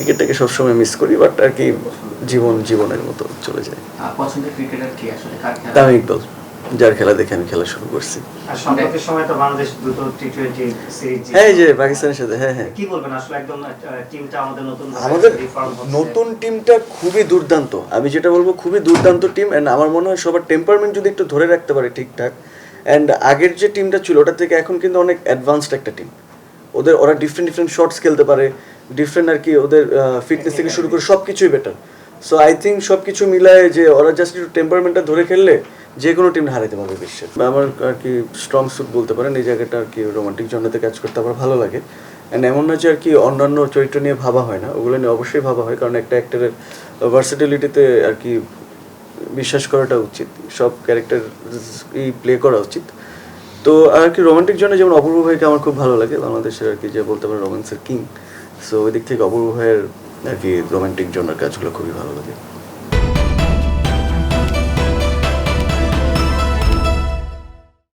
ক্রিকেটটাকে সবসময় মিস করি, বাট আর কি জীবনের মতো চলে যায়। পছন্দের ক্রিকেটার কি আসলে, কার খেলা? তামিম ইকবাল, যার খেলা দেখে আমি খেলা শুরু করছি। আর সম্প্রতি সময় তো বাংলাদেশ দুটো টি-20 সিরিজ হ্যাঁ, এই যে পাকিস্তানের সাথে, হ্যাঁ। কি বলবেন আসলে, একদম টিমটা আমাদের আমাদের রিফর্ম হচ্ছে, নতুন টিমটা খুবই দুর্দান্ত, আমি যেটা বলবো খুবই দুর্দান্ত টিম। অ্যান্ড আমার মনে হয় সবার টেম্পারমেন্ট যদি একটু ধরে রাখতে পারে ঠিকঠাক, অ্যান্ড আগের যে টিমটা ছিল ওটা থেকে এখন কিন্তু অনেক অ্যাডভান্সড একটা টিম। ওরা ডিফারেন্ট শটস খেলতে পারে, ডিফারেন্ট আর কি, ওদের ফিটনেস থেকে শুরু করে সব কিছুই বেটার। সো আই থিঙ্ক সব কিছু মিলায় যে ওরা জাস্ট একটু টেম্পারমেন্টটা ধরে খেললে যে কোনো টিম হারাতে পারবে বিশ্বের। আমার আর কি স্ট্রং সুট বলতে পারেন এই জায়গাটা, আর কি রোমান্টিক জনরাতে কাজ করতে আমার ভালো লাগে। অ্যান্ড এমন না যে আর কি অন্যান্য চরিত্র নিয়ে ভাবা হয় না, ওগুলো নিয়ে অবশ্যই ভাবা হয়, কারণ একটা অ্যাক্টরের ভার্সিটিলিটিতে আর কি বিশ্বাস করাটা উচিত, সব ক্যারেক্টার প্লে করা উচিত। তো আর কি রোমান্টিক জন্য যেমন অপূর্ব ভাইকে আমার খুব ভালো লাগে, বাংলাদেশের আর কি যে বলতে পারে রোম্যান্সের কিং। সো ওই দিক থেকে অপূর্ব ভাইয়ের আর কি রোমান্টিক জনের কাজগুলো খুবই ভালো লাগে।